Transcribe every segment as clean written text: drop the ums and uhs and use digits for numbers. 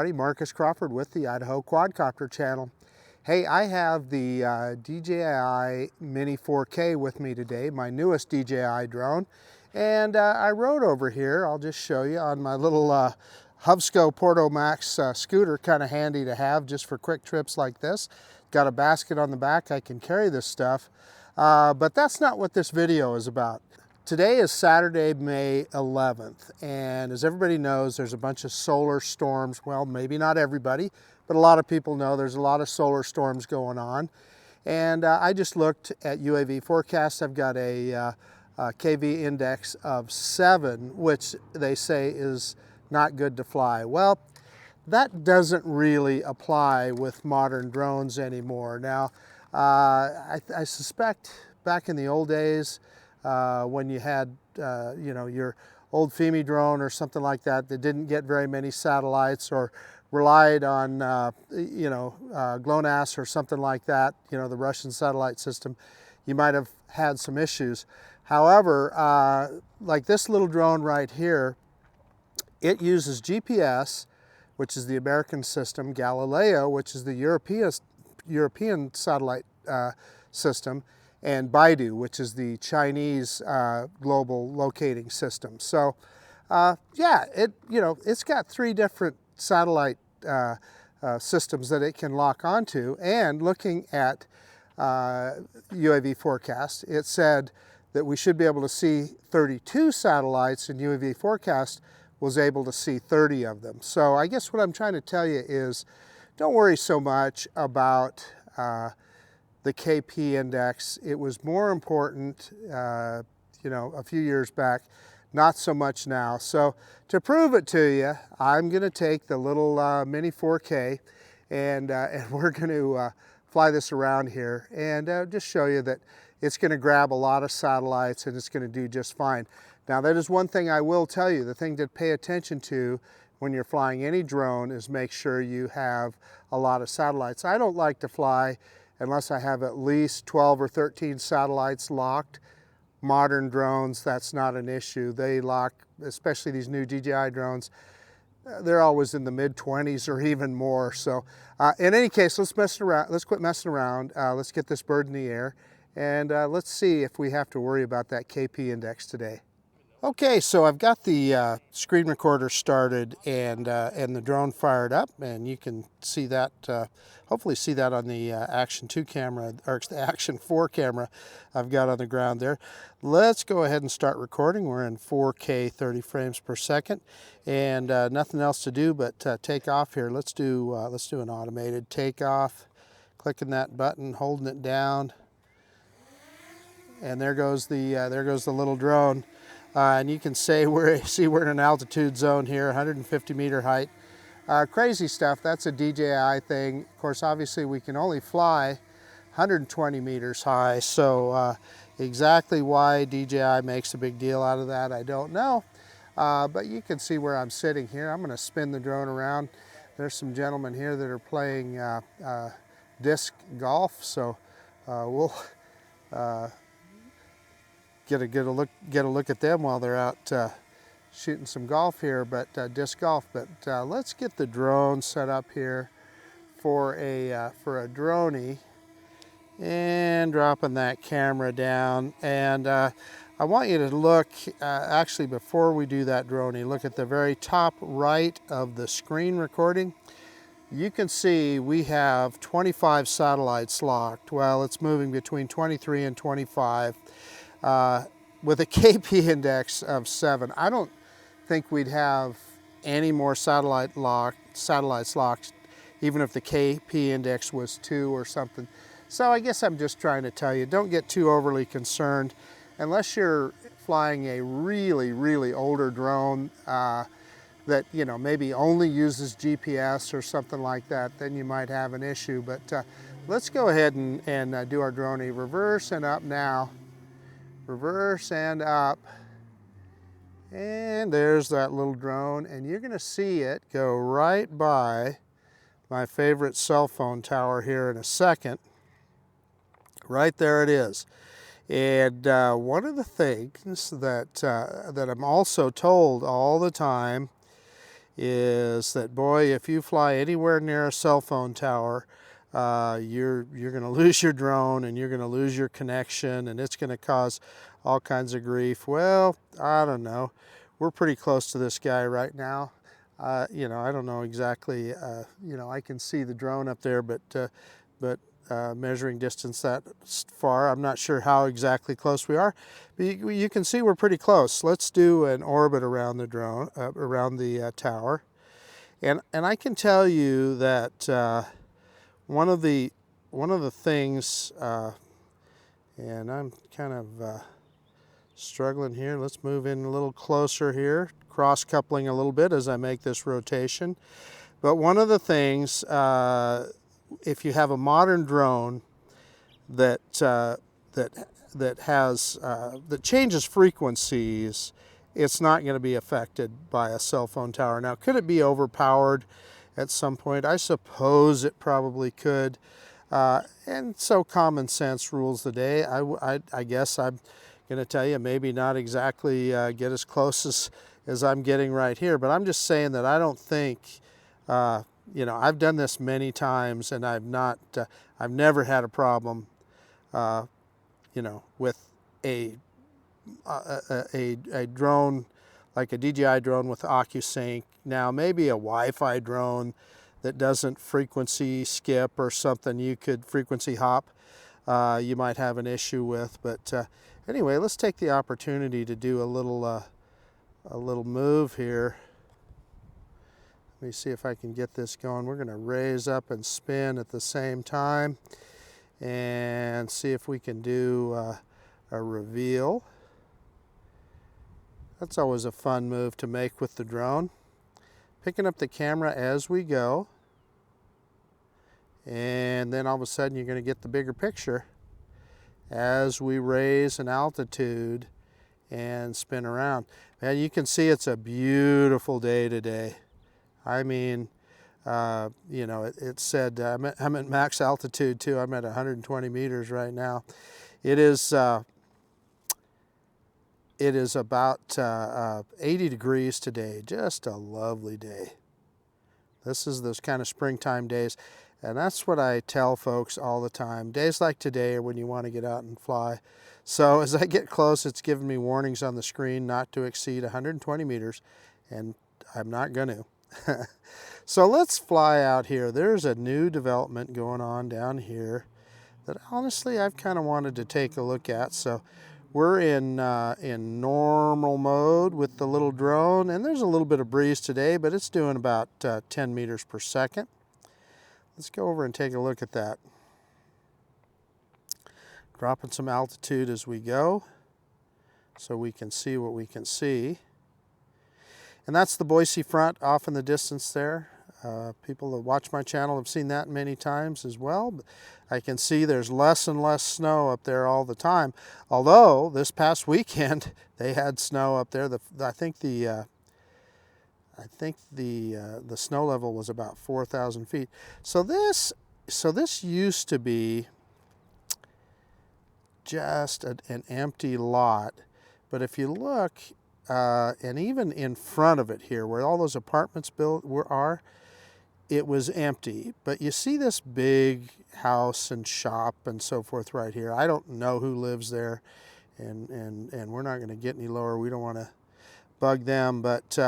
everybody. Marcus Crawford with the Idaho Quadcopter channel. Hey, I have the DJI Mini 4K with me today, my newest DJI drone. And I rode over here, I'll just show you, on my little Hubsco Porto Max scooter, kind of handy to have just for quick trips like this. Got a basket on the back, I can carry this stuff. But that's not what this video is about. Today is Saturday, May 11th, and as everybody knows, there's a bunch of solar storms. Well, maybe not everybody, but a lot of people know there's a lot of solar storms going on. And I just looked at UAV forecast. I've got a KV index of 7, which they say is not good to fly. Well, that doesn't really apply with modern drones anymore. Now, I suspect back in the old days, when you had, your old FEMI drone or something like that that didn't get very many satellites or relied on, GLONASS or something like that, the Russian satellite system, you might have had some issues. However, like this little drone right here, it uses GPS, which is the American system, Galileo, which is the European satellite system, and Baidu, which is the Chinese global locating system. So, yeah, it's got 3 different satellite systems that it can lock onto. And looking at UAV forecast, it said that we should be able to see 32 satellites, and UAV forecast was able to see 30 of them. So I guess what I'm trying to tell you is, don't worry so much about the KP index. It was more important, a few years back, not so much now. So to prove it to you, I'm going to take the little Mini 4K and we're going to fly this around here and just show you that it's going to grab a lot of satellites and it's going to do just fine. Now, that is one thing I will tell you. The thing to pay attention to when you're flying any drone is make sure you have a lot of satellites. I don't like to fly unless I have at least 12 or 13 satellites locked. Modern drones, that's not an issue. They lock, especially these new DJI drones, they're always in the mid-20s or even more. So in any case, let's quit messing around. Let's get this bird in the air, and let's see if we have to worry about that KP index today. Okay, so I've got the screen recorder started and the drone fired up, and you can see that, hopefully see that on the Action 2 camera, or the Action 4 camera I've got on the ground there. Let's go ahead and start recording. We're in 4K 30 frames per second, and nothing else to do but take off here. Let's do an automated takeoff. Clicking that button, holding it down, and there goes the little drone. And you can see we're in an altitude zone here, 150 meter height. Crazy stuff, that's a DJI thing. Of course, obviously we can only fly 120 meters high, so exactly why DJI makes a big deal out of that, I don't know. But you can see where I'm sitting here. I'm gonna spin the drone around. There's some gentlemen here that are playing disc golf, so we'll get a look at them while they're out shooting some golf here, but disc golf. But let's get the drone set up here for a droney, and dropping that camera down. And I want you to look, actually before we do that droney, look at the very top right of the screen recording. You can see we have 25 satellites locked. Well, it's moving between 23 and 25. With a KP index of 7, I don't think we'd have any more satellites locked, even if the KP index was 2 or something. So I guess I'm just trying to tell you, don't get too overly concerned. Unless you're flying a really, really older drone that maybe only uses GPS or something like that, then you might have an issue. But let's go ahead and do our droney. Reverse and up now. Reverse and up, and there's that little drone, and you're gonna see it go right by my favorite cell phone tower here in a second. Right there it is. And one of the things that I'm also told all the time is that, boy, if you fly anywhere near a cell phone tower, you're going to lose your drone and you're going to lose your connection, and it's going to cause all kinds of grief. Well, I don't know. We're pretty close to this guy right now. You know, I don't know exactly. You know, I can see the drone up there, but measuring distance that far, I'm not sure how exactly close we are. But you can see we're pretty close. Let's do an orbit around the drone, around the tower, and I can tell you that one of the things, and I'm kind of struggling here. Let's move in a little closer here, cross-coupling a little bit as I make this rotation. But one of the things, if you have a modern drone that changes frequencies, it's not going to be affected by a cell phone tower. Now, could it be overpowered at some point? I suppose it probably could. And so common sense rules the day. I guess I'm going to tell you, maybe not exactly get as close as I'm getting right here, but I'm just saying that I don't think, you know, I've done this many times, and I've never had a problem, you know, with a drone like a DJI drone with OcuSync. Now, maybe a Wi-Fi drone that doesn't frequency skip or something, you could frequency hop, you might have an issue with. But anyway, let's take the opportunity to do a little move here. Let me see if I can get this going. We're going to raise up and spin at the same time and see if we can do a reveal. That's always a fun move to make with the drone. Picking up the camera as we go, and then all of a sudden you're going to get the bigger picture as we raise an altitude and spin around. And you can see it's a beautiful day today. I mean, you know, it said I'm at max altitude too. I'm at 120 meters right now. It is about 80 degrees today. Just a lovely day. This is those kind of springtime days, and that's what I tell folks all the time. Days like today are when you want to get out and fly. So as I get close, it's giving me warnings on the screen not to exceed 120 meters, and I'm not going to. So let's fly out here. There's a new development going on down here that honestly I've kind of wanted to take a look at. So we're in normal mode with the little drone, and there's a little bit of breeze today, but it's doing about 10 meters per second. Let's go over and take a look at that. Dropping some altitude as we go so we can see what we can see. And that's the Boise front off in the distance there. People that watch my channel have seen that many times as well. But I can see there's less and less snow up there all the time. Although this past weekend they had snow up there. I think the snow level was about 4,000 feet. So this used to be just an empty lot. But if you look, and even in front of it here, where all those apartments are, it was empty. But you see this big house and shop and so forth right here. I don't know who lives there, and we're not going to get any lower. We don't want to bug them, but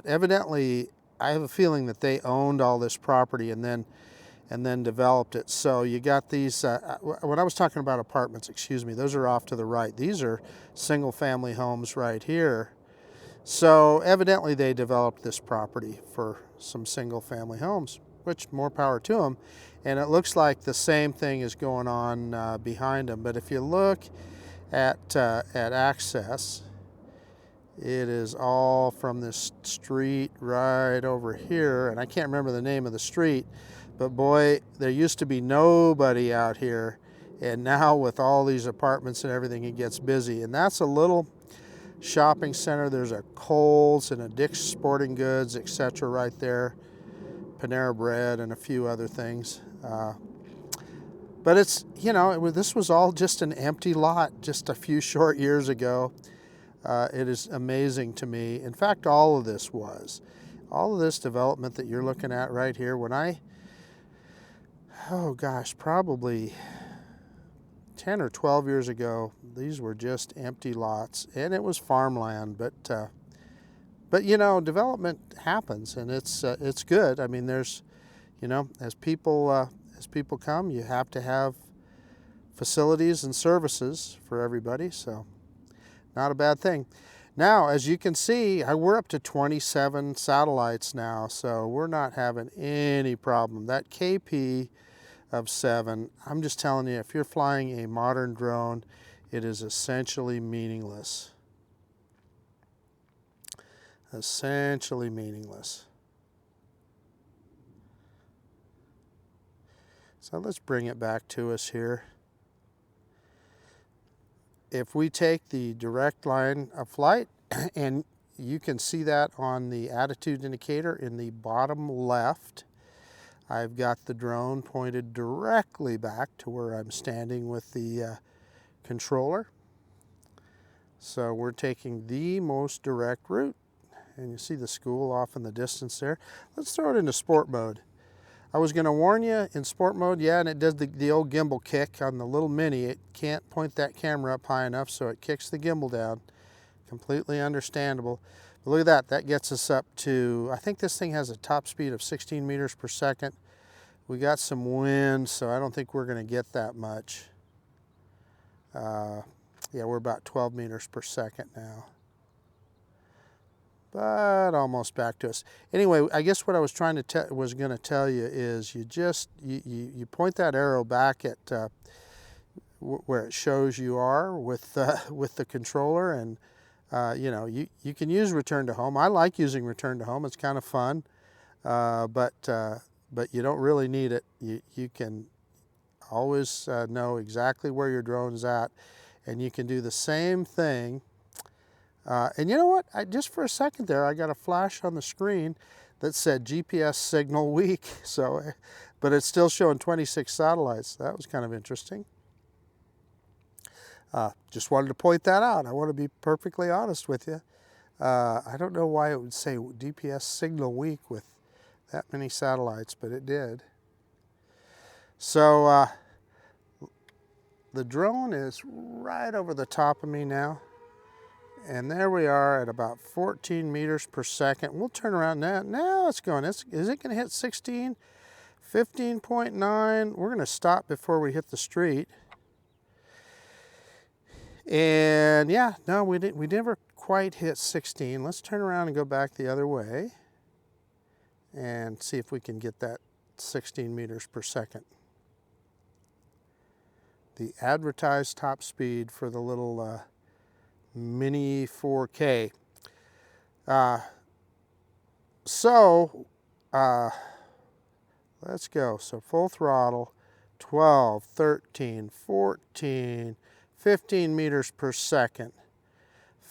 evidently I have a feeling that they owned all this property and then developed it. So you got these, when I was talking about apartments, excuse me, those are off to the right. These are single family homes right here. So evidently they developed this property for some single family homes, which more power to them. And it looks like the same thing is going on behind them. But if you look at access, it is all from this street right over here. And I can't remember the name of the street, but boy, there used to be nobody out here. And now with all these apartments and everything, it gets busy. And that's a little shopping center. There's a Kohl's and a Dick's Sporting Goods, etc. right there. Panera Bread and a few other things. But it's, you know, this was all just an empty lot just a few short years ago. It is amazing to me. In fact, all of this was. all of this development that you're looking at right here, when oh gosh, probably 10 or 12 years ago, these were just empty lots, and it was farmland. But you know, development happens, and it's good. I mean, there's, you know, as people come, you have to have facilities and services for everybody. So, not a bad thing. Now, as you can see, we're up to 27 satellites now, so we're not having any problem. That KP of 7, I'm just telling you, if you're flying a modern drone, it is essentially meaningless. Essentially meaningless. So let's bring it back to us here. If we take the direct line of flight, and you can see that on the attitude indicator in the bottom left, I've got the drone pointed directly back to where I'm standing with the controller. So we're taking the most direct route. And you see the school off in the distance there. Let's throw it into sport mode. I was going to warn you, in sport mode, yeah, and it does the old gimbal kick on the little Mini. It can't point that camera up high enough, so it kicks the gimbal down. Completely understandable. But look at that. That gets us up to, I think this thing has a top speed of 16 meters per second. We got some wind, so I don't think we're going to get that much. Yeah, we're about 12 meters per second now. But almost back to us. Anyway, I guess what I was trying to tell you is you point that arrow back at where it shows you are with the controller, and you know, you can use return to home. I like using return to home. It's kind of fun, but you don't really need it. You can always know exactly where your drone is at, and you can do the same thing. And you know what? Just for a second there, I got a flash on the screen that said GPS signal weak. So, but it's still showing 26 satellites. That was kind of interesting. Just wanted to point that out. I want to be perfectly honest with you. I don't know why it would say GPS signal weak with that many satellites, but it did. So the drone is right over the top of me now. And there we are at about 14 meters per second. We'll turn around now. Now it's going. Is it going to hit 16? 15.9. We're going to stop before we hit the street. And yeah, no, we never quite hit 16. Let's turn around and go back the other way and see if we can get that 16 meters per second. The advertised top speed for the little Mini 4K. Let's go. So full throttle, 12, 13, 14, 15 meters per second.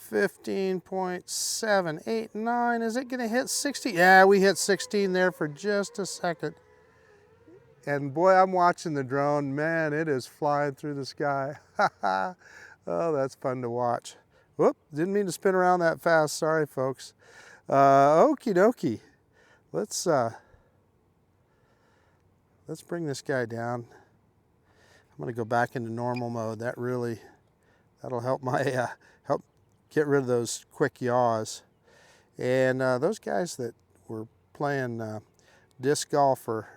15.789. Is it going to hit 60? Yeah, we hit 16 there for just a second. And boy, I'm watching the drone. Man, it is flying through the sky. Oh, that's fun to watch. Whoop, didn't mean to spin around that fast. Sorry, folks. Okie dokie. Let's bring this guy down. I'm going to go back into normal mode. That'll help my help get rid of those quick yaws. And those guys that were playing disc golf are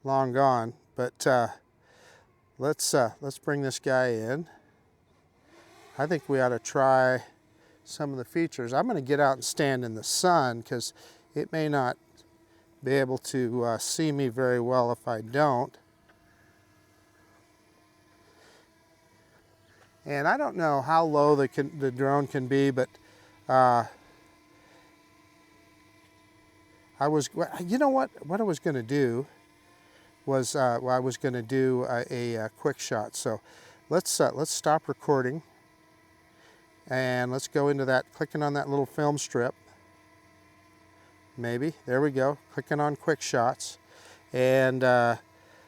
long gone. But let's bring this guy in. I think we ought to try some of the features. I'm going to get out and stand in the sun because it may not be able to see me very well if I don't. And I don't know how low the drone can be, but you know what I was going to do was I was going to do a quick shot. So let's stop recording. And let's go into that, clicking on that little film strip. Maybe, there we go, clicking on quick shots. And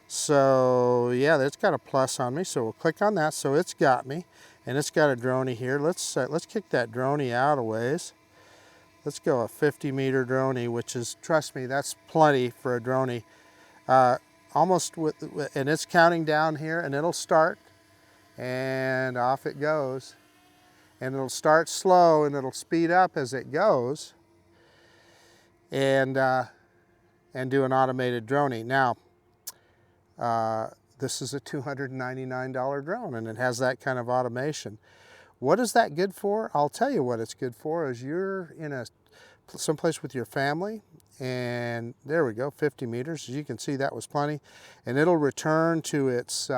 so yeah, it's got a plus on me, so we'll click on that. So it's got me, and it's got a droney here. Let's kick that droney out a ways. let's go a 50-meter droney, which is, trust me, that's plenty for a droney. Almost and it's counting down here, and it'll start, and off it goes. And it'll start slow, and it'll speed up as it goes, and do an automated droney. Now, this is a $299 drone, and it has that kind of automation. What is that good for? I'll tell you what it's good for. Is you're in someplace with your family, and there we go, 50 meters. As you can see, that was plenty. And it'll return to its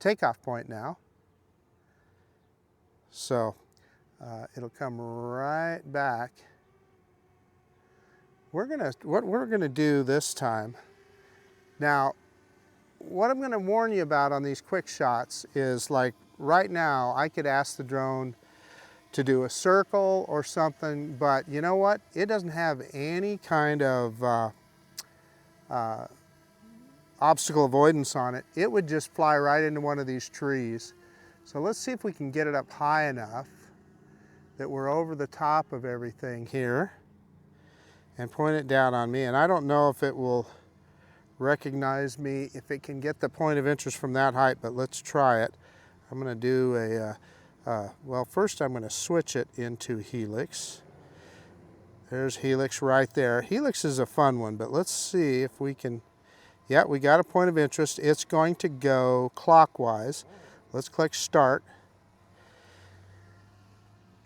takeoff point now. So it'll come right back. What we're gonna do this time, now, what I'm gonna warn you about on these quick shots is, like right now, I could ask the drone to do a circle or something, but you know what? It doesn't have any kind of obstacle avoidance on it. It would just fly right into one of these trees. So let's see if we can get it up high enough that we're over the top of everything here, and point it down on me. And I don't know if it will recognize me, if it can get the point of interest from that height, but let's try it. I'm gonna do well, first I'm gonna switch it into helix. There's helix right there. Helix is a fun one, but let's see if we can, yeah, we got a point of interest. It's going to go clockwise. Let's click start.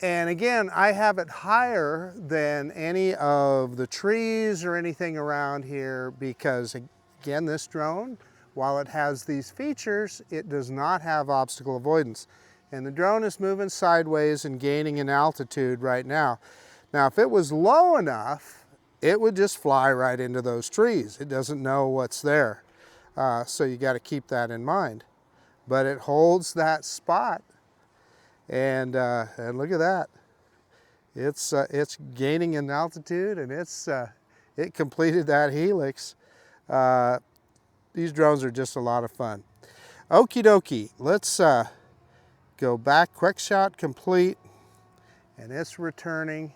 And again, I have it higher than any of the trees or anything around here because, again, this drone, while it has these features, it does not have obstacle avoidance. And the drone is moving sideways and gaining in altitude right now. Now, if it was low enough, it would just fly right into those trees. It doesn't know what's there. So you got to keep that in mind. But it holds that spot. And look at that. It's gaining in altitude, and it completed that helix. These drones are just a lot of fun. Okie dokie, let's go back. Quick shot complete, and it's returning.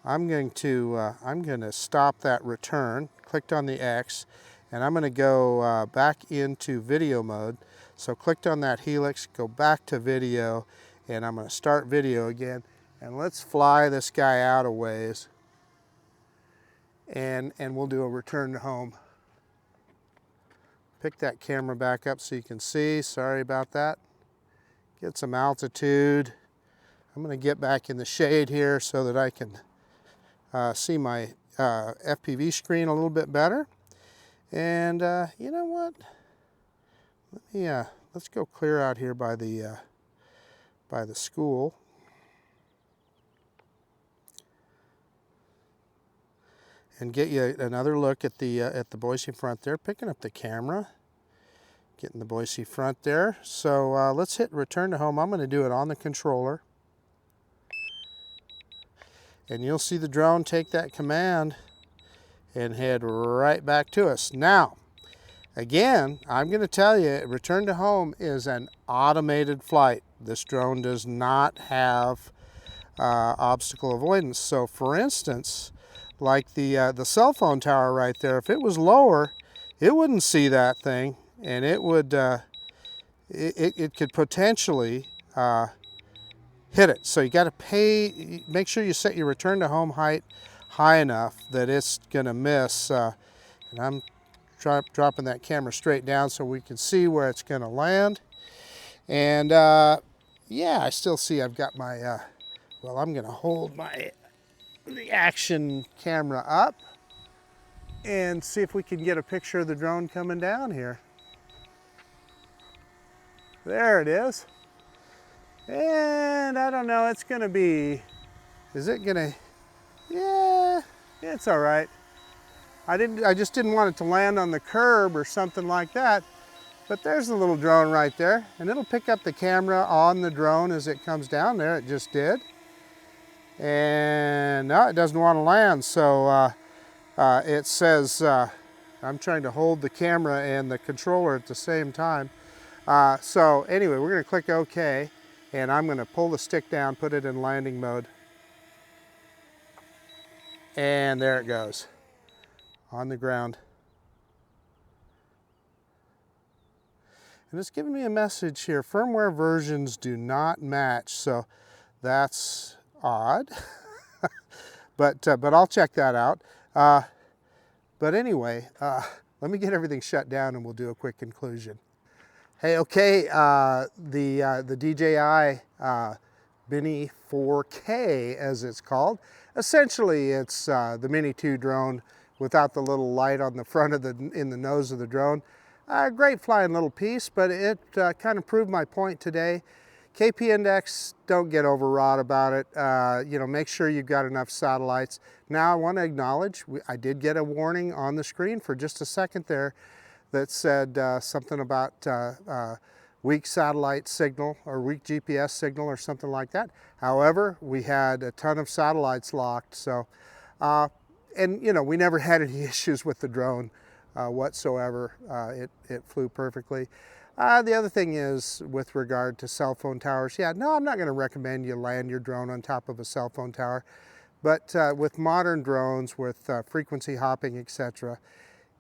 I'm going to stop that return. Clicked on the X, and I'm going to go back into video mode. So clicked on that helix, go back to video, and I'm going to start video again. And let's fly this guy out a ways, and we'll do a return to home. Pick that camera back up so you can see. Sorry about that. Get some altitude. I'm going to get back in the shade here so that I can see my FPV screen a little bit better. And you know what? Let's go clear out here by the school. And get you another look at the Boise front there, picking up the camera, getting the Boise front there. So let's hit return to home. I'm going to do it on the controller. And you'll see the drone take that command and head right back to us. Now, again, I'm going to tell you, return to home is an automated flight. This drone does not have obstacle avoidance. So for instance, like the cell phone tower right there, if it was lower, it wouldn't see that thing, and it would it could potentially hit it. So you got to make sure you set your return to home height high enough that it's going to miss. And I'm dropping that camera straight down so we can see where it's going to land. And yeah, I still see I've got my well, I'm going to hold the action camera up and see if we can get a picture of the drone coming down here. There it is. And I don't know, it's gonna be, is it gonna, yeah, it's all right. I just didn't want it to land on the curb or something like that. But there's the little drone right there, and it'll pick up the camera on the drone as it comes down there. It just did. And no, it doesn't want to land, so it says, I'm trying to hold the camera and the controller at the same time. So anyway, we're going to click OK, and I'm going to pull the stick down, put it in landing mode. And there it goes on the ground. And it's giving me a message here. Firmware versions do not match, so that's odd. but I'll check that out. But anyway, let me get everything shut down and we'll do a quick conclusion. Hey, okay, the DJI Mini 4K, as it's called. Essentially, it's the Mini 2 drone without the little light on the front of in the nose of the drone. Great flying little piece, but it kind of proved my point today. KP index, don't get overwrought about it. You know, make sure you've got enough satellites. Now I want to acknowledge, I did get a warning on the screen for just a second there that said something about weak satellite signal or weak GPS signal or something like that. However, we had a ton of satellites locked, so, and you know, we never had any issues with the drone whatsoever. It flew perfectly. The other thing is with regard to cell phone towers, yeah, no, I'm not going to recommend you land your drone on top of a cell phone tower, but with modern drones, with frequency hopping, etc.,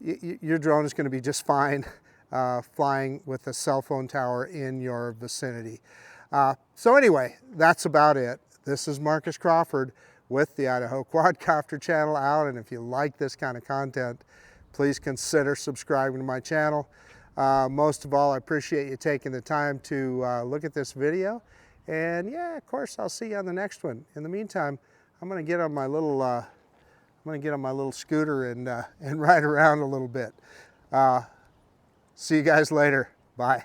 your drone is going to be just fine flying with a cell phone tower in your vicinity. So anyway, that's about it. This is Marcus Crawford with the Idaho Quadcopter channel out, and if you like this kind of content, please consider subscribing to my channel. Most of all, I appreciate you taking the time to look at this video. And yeah, of course, I'll see you on the next one. In the meantime, I'm going to get on my little scooter and ride around a little bit. See you guys later. Bye.